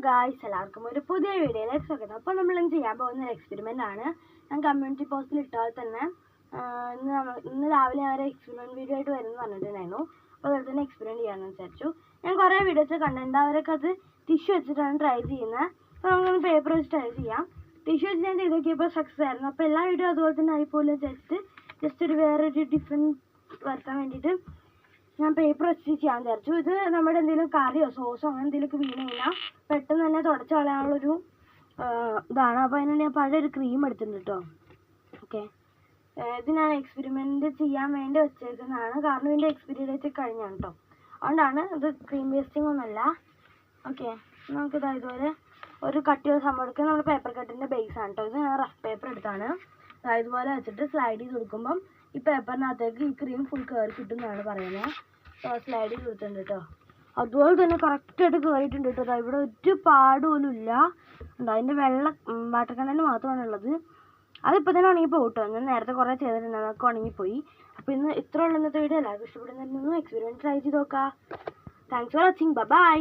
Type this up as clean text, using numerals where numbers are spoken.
Guys, എല്ലാവർക്കും ഒരു പുതിയ വീഡിയോയിലേക്ക് സ്വാഗതം. അപ്പോൾ നമ്മൾ ഇന്ന് ചെയ്യാൻ പോകുന്ന ഒരു എക്സ്പെരിമെൻ്റ് ആണ്. ഞാൻ കമ്മ്യൂണിറ്റി പോസ്റ്റിൽ ഇട്ടാൽ തന്നെ ഇന്ന് രാവിലെ ഞാൻ ഒരു എക്സ്പെരിമെൻറ്റ് വീഡിയോ ആയിട്ട് വരുമെന്ന് പറഞ്ഞിട്ടുണ്ടായിരുന്നു. അപ്പോൾ അതുപോലെ തന്നെ എക്സ്പെരിമെൻറ്റ് ചെയ്യാമെന്ന് വിചാരിച്ചു. ഞാൻ കുറേ വീഡിയോസ് കണ്ടിട്ടുണ്ട്, അവരൊക്കെ അത് ടിഷ്യൂ വെച്ചിട്ടാണ് ട്രൈ ചെയ്യുന്നത്. അപ്പോൾ നമുക്കൊന്ന് പേപ്പർ വെച്ച് ട്രൈ ചെയ്യാം. ടിഷ്യൂ വെച്ച് ഞാൻ ചെയ്ത് നോക്കിയപ്പോൾ സക്സസ് ആയിരുന്നു. അപ്പോൾ എല്ലാ വീഡിയോ അതുപോലെ തന്നെ ആയിപ്പോലെ ജസ്റ്റ് ഒരു വേറൊരു ഡിഫറെൻറ്റ് വരുത്താൻ വേണ്ടിയിട്ട് ഞാൻ പേപ്പർ വെച്ച് ചെയ്യാൻ വിചാരിച്ചു. ഇത് നമ്മുടെ എന്തെങ്കിലും കറിയോ സോസോ അങ്ങനെ എന്തെങ്കിലുമൊക്കെ വീണ് കഴിഞ്ഞാൽ പെട്ടെന്ന് തന്നെ തുടച്ച് കളയാനുള്ളൊരു ഇതാണ്. അപ്പോൾ അതിനുവേണ്ടി ഞാൻ പഴയ ഒരു ക്രീം എടുത്തിട്ടുണ്ട് കേട്ടോ. ഓക്കെ, ഇത് ഞാൻ എക്സ്പെരിമെൻറ്റ് ചെയ്യാൻ വേണ്ടി വെച്ചേക്കുന്നതാണ്, കാരണം ഇതിൻ്റെ എക്സ്പയറി ഡേറ്റ് കഴിഞ്ഞാണ് കേട്ടോ. അതുകൊണ്ടാണ് ഇത് ക്രീം വേസ്റ്റിംഗ് ഒന്നുമല്ല. ഓക്കെ, നമുക്കിത് ഇതുപോലെ ഒരു കട്ടിയുള്ള സംഭവം എടുക്കുക. നമ്മുടെ പേപ്പർ കട്ടിൻ്റെ ബേസാണ് കേട്ടോ. ഇത് ഞാൻ റഫ് പേപ്പർ എടുത്താണ്. ഇതുപോലെ വെച്ചിട്ട് സ്ലൈഡ് ചെയ്ത് കൊടുക്കുമ്പം ഈ പേപ്പറിനകത്തേക്ക് ഈ ക്രീം ഫുൾ കയറി കിട്ടും എന്നാണ് പറയുന്നത്. സ്ലൈഡ് ചെയ്ത് കൊടുത്തിട്ടുണ്ട് കേട്ടോ. അതുപോലെ തന്നെ കറക്റ്റായിട്ട് കയറിയിട്ടുണ്ട് കേട്ടോ. ഇവിടെ ഒരു പാട് പോലും ഇല്ല. അതിൻ്റെ വെള്ള വാട്ടർ കണ്ടൻറ്റ് മാത്രമാണ് ഉള്ളത്. അതിപ്പോൾ തന്നെ ഉണങ്ങിപ്പോയി കേട്ടോ. ഞാൻ നേരത്തെ കുറേ ചെയ്തിട്ടുണ്ട്, അതൊക്കെ ഉണങ്ങിപ്പോയി. അപ്പോൾ ഇന്ന് ഇത്ര ഉള്ള ഇന്നത്തെ വീഡിയോ എല്ലാവർക്കും ഇഷ്ടപ്പെടുന്നുണ്ടെന്ന് എക്സ്പെരിമെൻറ്റ് ട്രൈ ചെയ്ത് നോക്കാം. Thanks for watching. ബൈ.